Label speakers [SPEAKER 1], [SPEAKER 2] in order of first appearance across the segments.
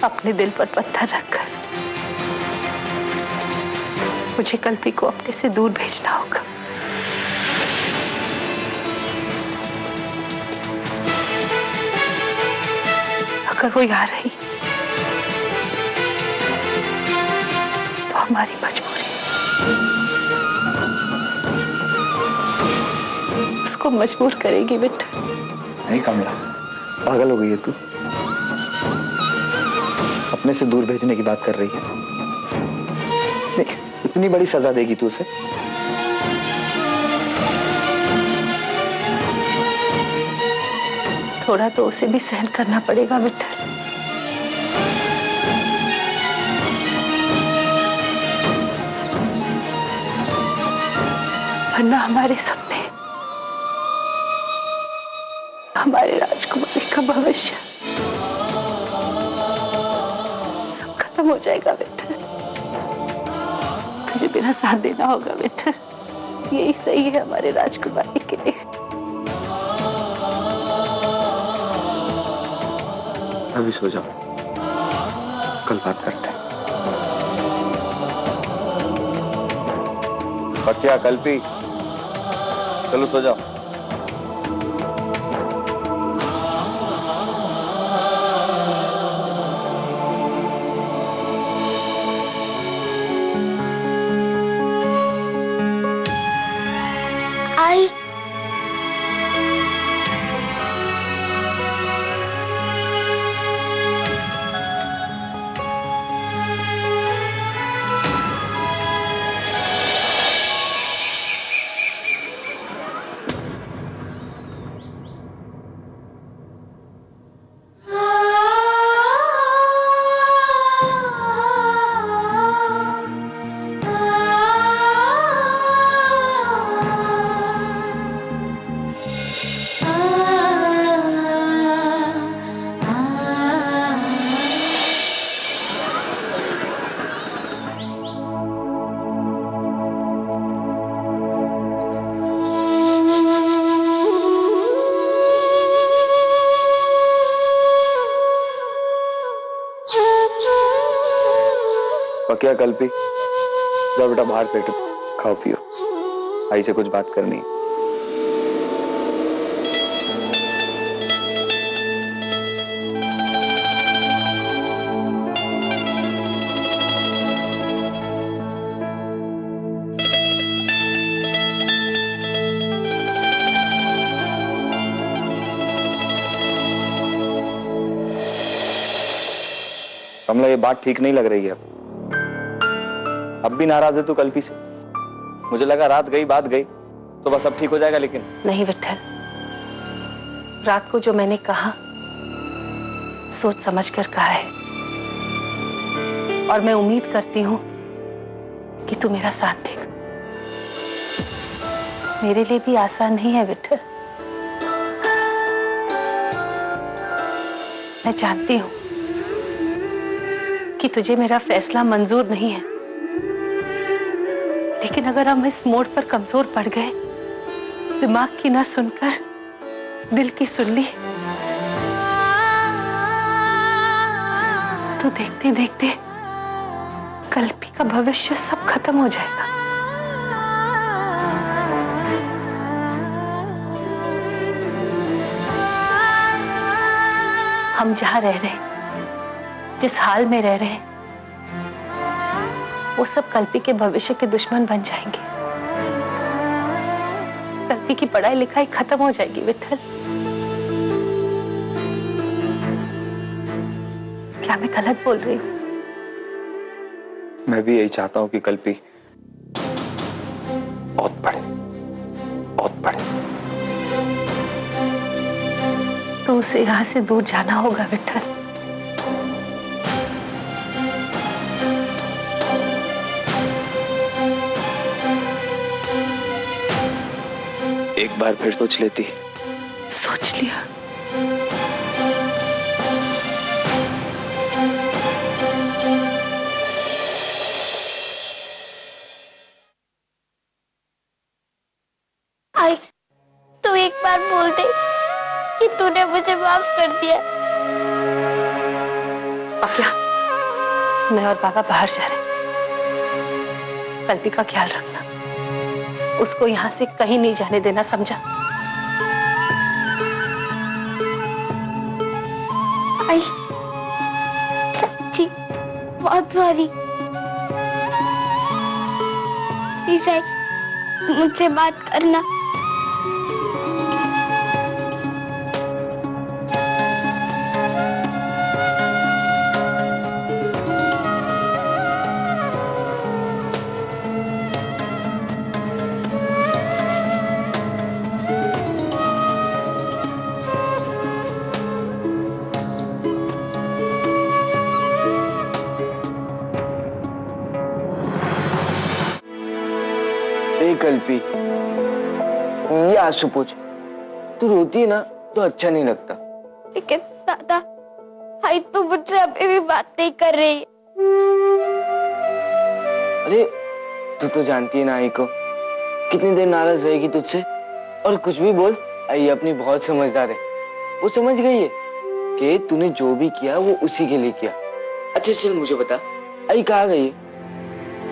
[SPEAKER 1] अपने दिल पर पत्थर रखकर मुझे कल्पी को अपने से दूर भेजना होगा। अगर वो यहाँ रही तो हमारी मजबूरी उसको मजबूर करेगी बेटा।
[SPEAKER 2] नहीं कमला, पागल हो गई है तू। अपने से दूर भेजने की बात कर रही है। देख, इतनी बड़ी सजा देगी तू उसे?
[SPEAKER 1] थोड़ा तो उसे भी सहन करना पड़ेगा विठल। वरना हमारे सपने, हमारे राजकुमारी का भविष्य सब खत्म हो जाएगा बेटा। तुझे मेरा साथ देना होगा बेटा, यही सही है हमारे राजकुमारी के लिए।
[SPEAKER 2] अभी सो जाओ, कल बात करते हैं।
[SPEAKER 3] और क्या कल्पी, चलो सो जाओ।
[SPEAKER 4] आई
[SPEAKER 3] और क्या कल्पी, जाओ बेटा बाहर पेट खाओ पियो, आई से कुछ बात करनी है। कमला, ये बात ठीक नहीं लग रही है। अब भी नाराज है तू कल्पी से? मुझे लगा रात गई बात गई तो बस अब ठीक हो जाएगा, लेकिन
[SPEAKER 1] नहीं विठल, रात को जो मैंने कहा सोच समझ कर कहा है, और मैं उम्मीद करती हूं कि तू मेरा साथ देगा। मेरे लिए भी आसान नहीं है विठल, मैं जानती हूं कि तुझे मेरा फैसला मंजूर नहीं है, लेकिन अगर हम इस मोड़ पर कमजोर पड़ गए, दिमाग की ना सुनकर दिल की सुन ली, तो देखते देखते कल्पी का भविष्य सब खत्म हो जाएगा। हम जहां रह रहे, जिस हाल में रह रहे, वो सब कल्पी के भविष्य के दुश्मन बन जाएंगे। कल्पी की पढ़ाई लिखाई खत्म हो जाएगी विठल। क्या मैं गलत बोल रही हूँ?
[SPEAKER 3] मैं भी यही चाहता हूं कि कल्पी बहुत पढ़े, बहुत पढ़े।
[SPEAKER 1] तो उसे यहां से दूर जाना होगा विठल।
[SPEAKER 3] एक बार फिर सोच लेती।
[SPEAKER 1] सोच लिया।
[SPEAKER 4] आई, तू एक बार बोल दे कि तूने मुझे माफ कर दिया।
[SPEAKER 1] क्या मैं और बाबा बाहर जा रहे हैं। कल्पी का ख्याल रखना, उसको यहाँ से कहीं नहीं जाने देना, समझा?
[SPEAKER 4] आई सच्ची बहुत सॉरी। प्लीज आई मुझसे बात करना।
[SPEAKER 5] कल्पी, ये आंसू पोंछ। तू रोती है ना तो अच्छा नहीं लगता।
[SPEAKER 4] लेकिन दादा, आई तो मुझसे अभी भी बात नहीं कर रही।
[SPEAKER 5] अरे तू तो जानती है ना आई को, कितनी देर नाराज रहेगी तुझसे। और कुछ भी बोल, आई अपनी बहुत समझदार है। वो समझ गई है कि तूने जो भी किया वो उसी के लिए किया। अच्छा चल मुझे बता, आई कहाँ गई है?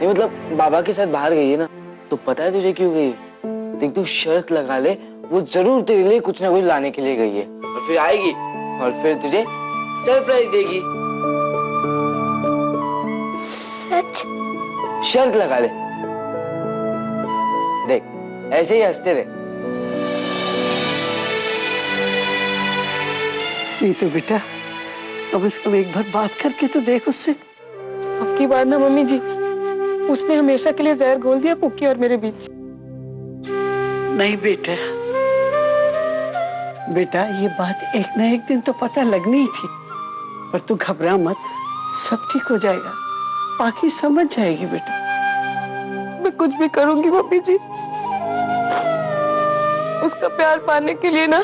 [SPEAKER 5] ये मतलब बाबा के साथ बाहर गई है ना? तो पता है तुझे क्यों गई है? देख तू शर्त लगा ले, वो जरूर तेरे लिए कुछ ना कुछ लाने के लिए गई है। और फिर आएगी और फिर तुझे सरप्राइज देगी।
[SPEAKER 4] सच?
[SPEAKER 5] शर्त लगा ले। देख ऐसे ही हंसते रहे।
[SPEAKER 6] नहीं तो बेटा कम से कम एक बार बात करके तो देख उससे।
[SPEAKER 7] अब की बार ना मम्मी जी, उसने हमेशा के लिए जहर घोल दिया पुक्की और मेरे बीच।
[SPEAKER 6] नहीं बेटा, बेटा ये बात एक ना एक दिन तो पता लगनी ही थी। पर तू घबरा मत, सब ठीक हो जाएगा, बाकी समझ जाएगी बेटा।
[SPEAKER 7] मैं कुछ भी करूंगी मम्मी जी, उसका प्यार पाने के लिए ना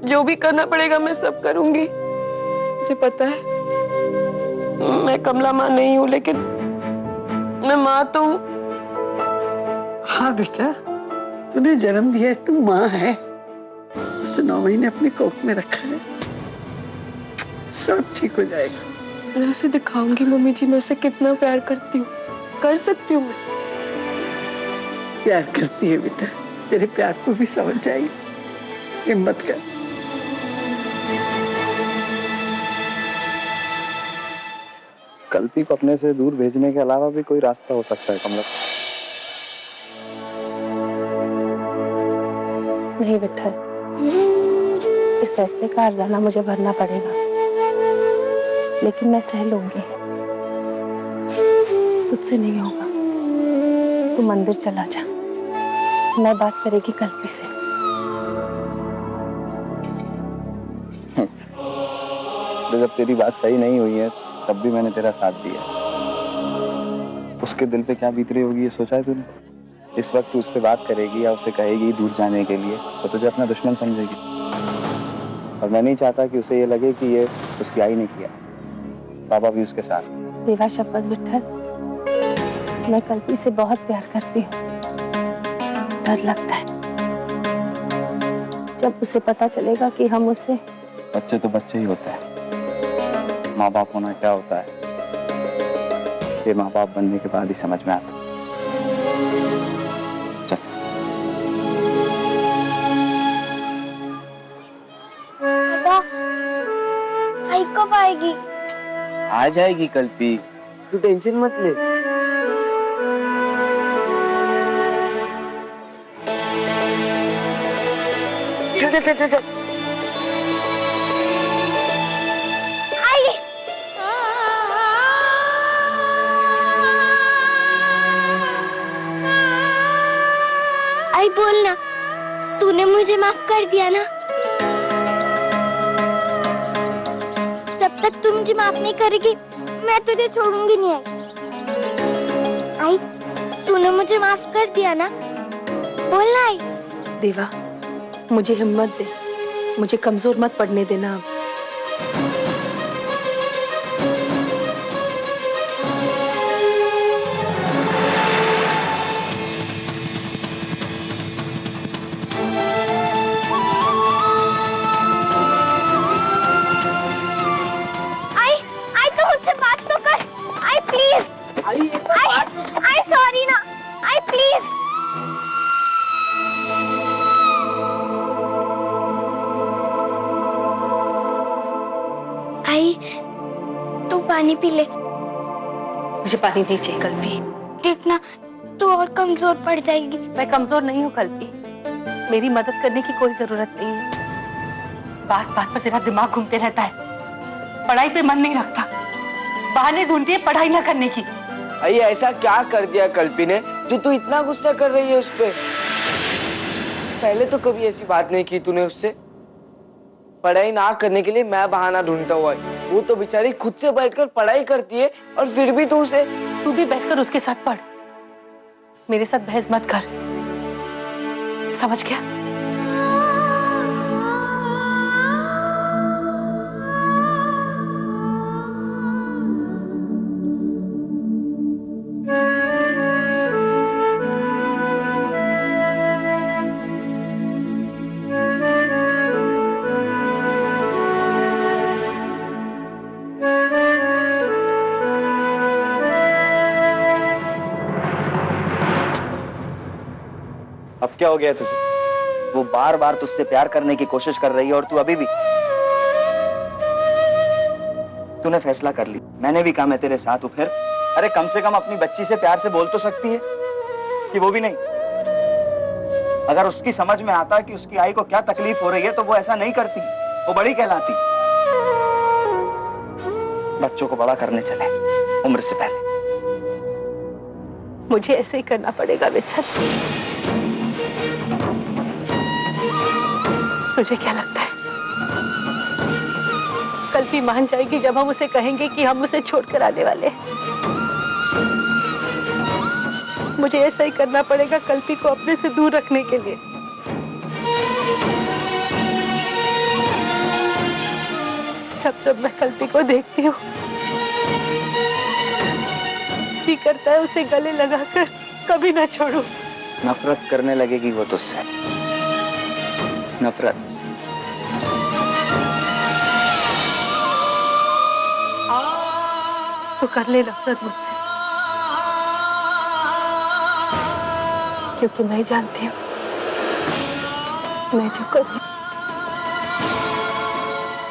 [SPEAKER 7] जो भी करना पड़ेगा मैं सब करूंगी। मुझे पता है मैं कमला माँ नहीं हूँ, लेकिन मैं माँ तो हूँ।
[SPEAKER 6] हाँ बेटा, तूने जन्म दिया है, तू माँ है। उसे 9 महीने अपने कोख में रखा है, सब ठीक हो जाएगा।
[SPEAKER 7] मैं उसे दिखाऊंगी मम्मी जी, मैं उसे कितना प्यार करती हूँ। कर सकती हूँ मैं।
[SPEAKER 6] प्यार करती है बेटा, तेरे प्यार को भी समझ जाएगी। हिम्मत कर।
[SPEAKER 3] कल्पी को अपने से दूर भेजने के अलावा भी कोई रास्ता हो सकता है कमला?
[SPEAKER 1] नहीं विठल, इस फैसले का हर्जाना मुझे भरना पड़ेगा, लेकिन मैं सह लूंगी। तुझसे नहीं होगा, तू मंदिर चला जा, मैं बात करेगी कल्पी से।
[SPEAKER 3] तो जब तेरी बात सही नहीं हुई है तब भी मैंने तेरा साथ दिया। उसके दिल पे क्या बीत रही होगी ये सोचा है तूने? इस वक्त तू उससे बात करेगी या उसे कहेगी दूर जाने के लिए तो तुझे अपना दुश्मन समझेगी। और मैं नहीं चाहता कि उसे ये लगे कि ये उसकी आई ने किया। बाबा भी उसके साथ।
[SPEAKER 1] देवा शपथ विठल, मैं कल्पी से बहुत प्यार करती हूँ। डर लगता है जब उसे पता चलेगा कि हम उससे।
[SPEAKER 3] बच्चे तो बच्चे ही होते हैं, माँ बाप होना क्या होता है ये माँ बाप बनने के बाद ही समझ में आता। चल।
[SPEAKER 4] दादा, आई कब आएगी?
[SPEAKER 5] आ जाएगी कल्पी, तू टेंशन मत ले। चल चल चल चल।
[SPEAKER 4] आई बोलना, तूने मुझे माफ कर दिया ना? जब तक तुम मुझे माफ नहीं करेगी मैं तुझे छोड़ूंगी नहीं। आई तूने मुझे माफ कर दिया ना? बोलना आई।
[SPEAKER 1] देवा, मुझे हिम्मत दे, मुझे कमजोर मत पड़ने देना अब।
[SPEAKER 4] आई तो पानी पी ले।
[SPEAKER 1] मुझे पानी नहीं चाहिए कल्पी।
[SPEAKER 4] देखना तू और कमजोर पड़ जाएगी।
[SPEAKER 1] मैं कमजोर नहीं हूँ कल्पी, मेरी मदद करने की कोई जरूरत नहीं है। बात बात पर तेरा दिमाग घूमते रहता है, पढ़ाई पे मन नहीं रखता, बहाने ढूंढती है पढ़ाई ना करने की।
[SPEAKER 5] अरे ऐसा क्या कर दिया कल्पी ने जो तू इतना गुस्सा कर रही है उस पे? पहले तो कभी ऐसी बात नहीं की तूने उससे। पढ़ाई ना करने के लिए मैं बहाना ढूंढता हुआ है, वो तो बेचारी खुद से बैठकर पढ़ाई करती है और फिर भी तू
[SPEAKER 1] भी बैठकर उसके साथ पढ़, मेरे साथ बहस मत कर, समझ गया?
[SPEAKER 3] अब क्या हो गया तुझे? वो बार बार तुझसे प्यार करने की कोशिश कर रही है और तू अभी भी। तूने फैसला कर ली, मैंने भी कहा मैं तेरे साथ हूं। फिर अरे कम से कम अपनी बच्ची से प्यार से बोल तो सकती है कि वो भी नहीं। अगर उसकी समझ में आता कि उसकी आई को क्या तकलीफ हो रही है तो वो ऐसा नहीं करती, वो बड़ी कहलाती। बच्चों को बड़ा करने चले उम्र से पहले।
[SPEAKER 1] मुझे ऐसे ही करना पड़ेगा विठल। तुझे क्या लगता है कल्पी मान जाएगी जब हम उसे कहेंगे कि हम उसे छोड़कर आने वाले हैं? मुझे ऐसा ही करना पड़ेगा कल्पी को अपने से दूर रखने के लिए। जब जब मैं कल्पी को देखती हूँ जी करता है उसे गले लगाकर कभी ना छोड़ूं।
[SPEAKER 3] नफरत करने लगेगी वो तुझसे, नफरत।
[SPEAKER 1] तो कर ले नफरत मुझसे, क्योंकि मैं जानती हूँ मैं जो करूँ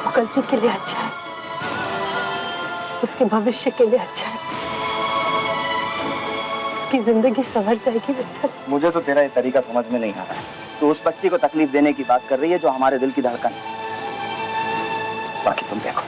[SPEAKER 1] वो कल्पी के लिए अच्छा है, उसके भविष्य के लिए अच्छा है, उसकी जिंदगी संवर जाएगी विठल।
[SPEAKER 3] मुझे तो तेरा ये तरीका समझ में नहीं आ रहा है। तो उस बच्ची को तकलीफ देने की बात कर रही है जो हमारे दिल की धड़कन है। बाकी तुम देखो।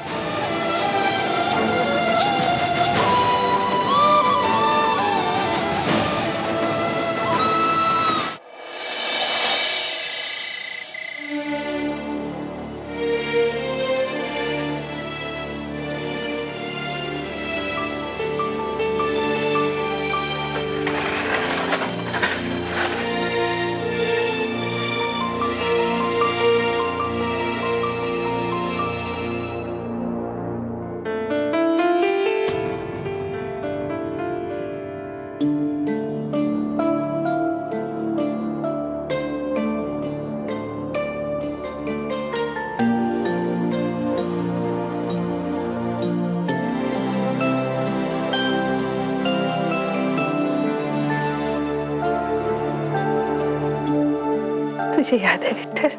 [SPEAKER 1] तुझे याद है विक्टर,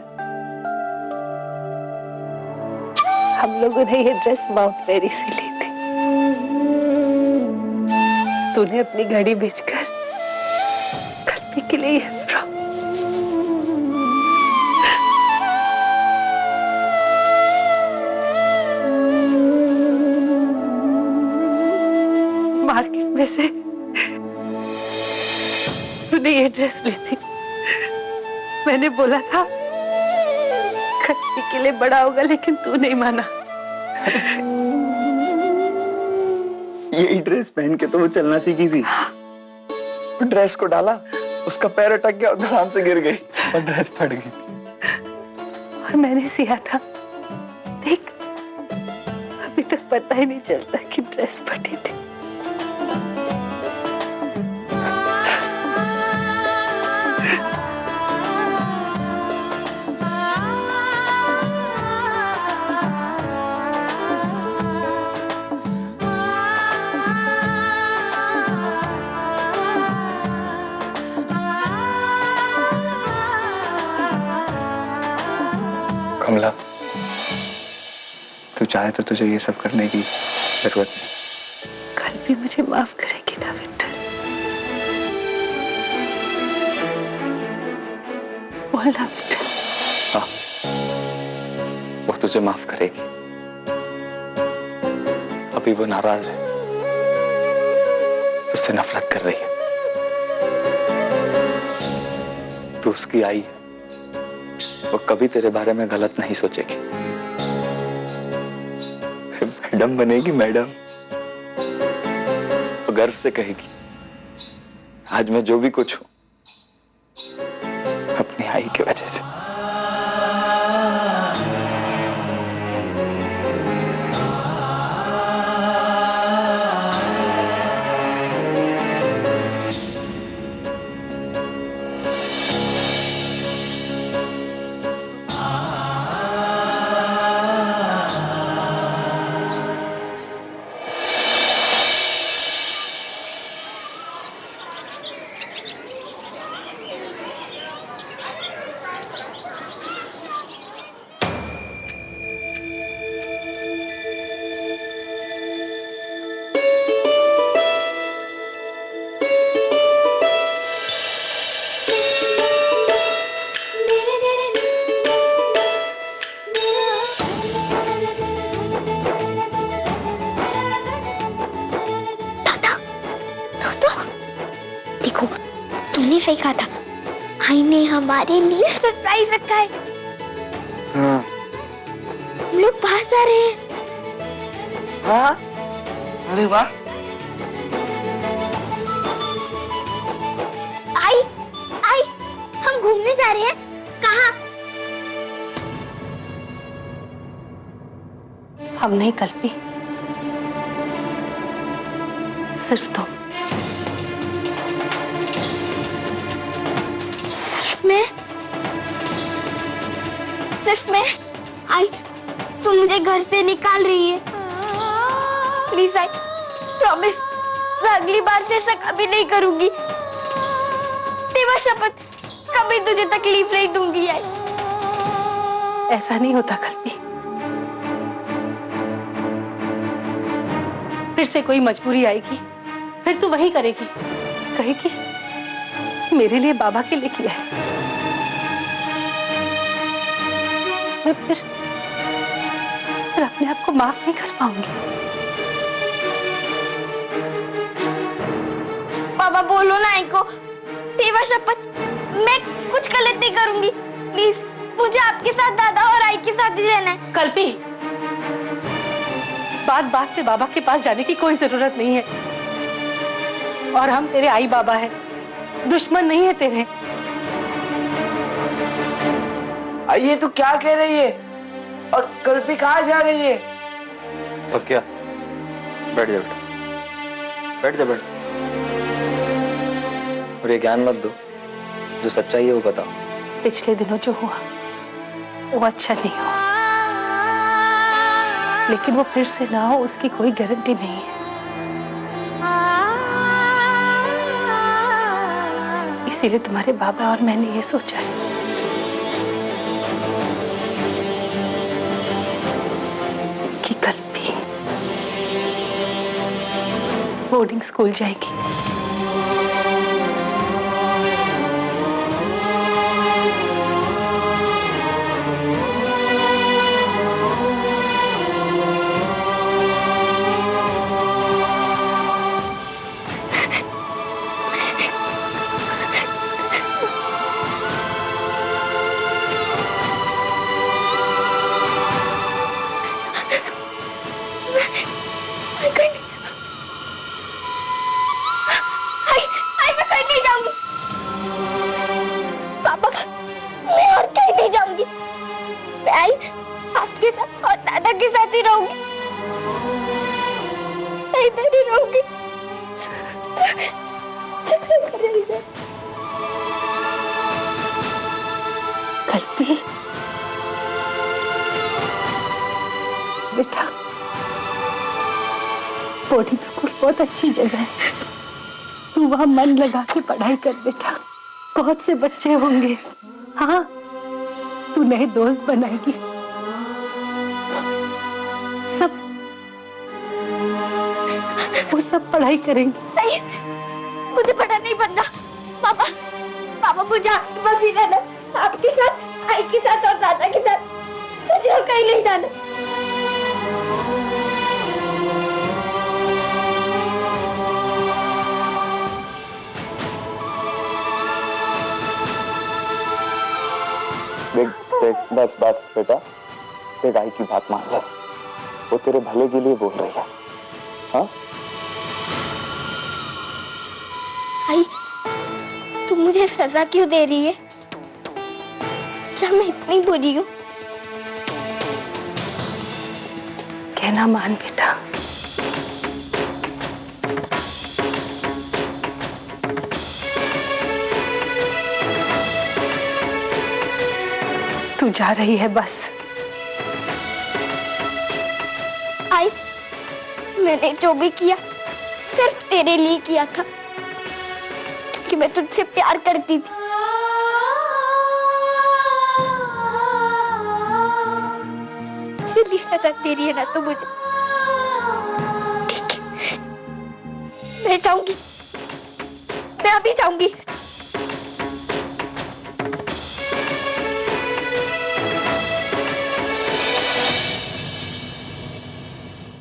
[SPEAKER 1] हम लोगों ने ये ड्रेस माउंट मैरी से ली थी। तूने अपनी घड़ी बेचकर कल्पी के लिए ये फ्रॉक। मार्केट में से तूने ये ड्रेस ली थी। मैंने बोला था कल्पी के लिए बड़ा होगा, लेकिन तू नहीं माना।
[SPEAKER 2] यही ड्रेस पहन के तो वो चलना सीखी थी। ड्रेस को डाला, उसका पैर अटक गया और धड़ाम से गिर गई और ड्रेस फट गई।
[SPEAKER 1] और मैंने सिया था। देख, अभी तक पता ही नहीं चलता कि ड्रेस फटी थी।
[SPEAKER 2] कमला,
[SPEAKER 3] तू चाहे तो तुझे ये सब करने की जरूरत नहीं।
[SPEAKER 6] कल भी मुझे माफ करेगी ना विठल? बोलना विठल।
[SPEAKER 3] हाँ, वो तुझे माफ करेगी। अभी वो नाराज है, उससे नफरत कर रही है। तू उसकी आई है, वो कभी तेरे बारे में गलत नहीं सोचेगी। मैडम बनेगी, मैडम। वो गर्व से कहेगी, आज मैं जो भी कुछ हूं अपनी आई की वजह से।
[SPEAKER 4] देखो, तुमने सही कहा था, आई ने हमारे लिए सरप्राइज रखा है।
[SPEAKER 5] हाँ।
[SPEAKER 4] हम लोग बाहर जा रहे हैं।
[SPEAKER 5] हाँ? अरे वाह।
[SPEAKER 4] आई, आई, हम घूमने जा रहे हैं। कहाँ?
[SPEAKER 1] हम नहीं कल्पी, सिर्फ तुम।
[SPEAKER 4] सिर्फ मैं? आई, तू मुझे घर से निकाल रही है। प्लीज आई, प्रॉमिस, मैं अगली बार से ऐसा कभी नहीं करूंगी। तेरा शपथ, कभी तुझे तकलीफ नहीं दूंगी। आई,
[SPEAKER 1] ऐसा नहीं होता कल्पी। फिर से कोई मजबूरी आएगी, फिर तू वही करेगी, कहेगी मेरे लिए बाबा के लिए किया है। मैं फिर अपने आप को माफ नहीं कर पाऊंगी।
[SPEAKER 4] बाबा बोलो ना आई को, तेरा शपथ, मैं कुछ गलत नहीं करूंगी। प्लीज, मुझे आपके साथ दादा और आई के साथ ही रहना है।
[SPEAKER 1] कल्पी, बात बात पे बाबा के पास जाने की कोई जरूरत नहीं है। और हम तेरे आई बाबा हैं, दुश्मन नहीं है तेरे।
[SPEAKER 5] ये तू क्या कह रही है? और कल्पी कहाँ जा रही है?
[SPEAKER 3] तो क्या? बैठ जा बेटा, बैठ जा बैठ। और ये ज्ञान मत दो, जो सच्चाई है वो बताओ।
[SPEAKER 1] पिछले दिनों जो हुआ वो अच्छा नहीं हुआ, लेकिन वो फिर से ना हो उसकी कोई गारंटी नहीं है। इसीलिए तुम्हारे बाबा और मैंने ये सोचा है कि कल्पी बोर्डिंग स्कूल जाएगी। आपके साथ और दादा के साथ ही रहूंगी, इधर ही रहूंगी। कल्पी बेटा, बोर्डिंग स्कूल बहुत अच्छी जगह है, तू वहां मन लगा के पढ़ाई कर बेटा। बहुत से बच्चे होंगे, हाँ, तू नए दोस्त बनाएगी। वो सब पढ़ाई करेंगे।
[SPEAKER 4] नहीं, मुझे बड़ा नहीं बनना। पापा, पापा मुझे आपके पास ही रहना, आपके साथ, भाई के साथ और दादा के साथ, मुझे और कहीं नहीं जाना।
[SPEAKER 3] देख देख, बस बस बेटा, देख आई की बात मान लो, वो तेरे भले के लिए बोल रही है। हाँ,
[SPEAKER 4] आई, तुम मुझे सजा क्यों दे रही है? क्या मैं इतनी बुरी हूँ?
[SPEAKER 1] कहना मान बेटा, तू जा रही है बस।
[SPEAKER 4] आई, मैंने जो भी किया सिर्फ तेरे लिए किया था, कि मैं तुझसे प्यार करती थी। इसीलिए सजा दे रही है ना तो मुझे। ठीक है, मैं जाऊंगी, मैं अभी जाऊंगी।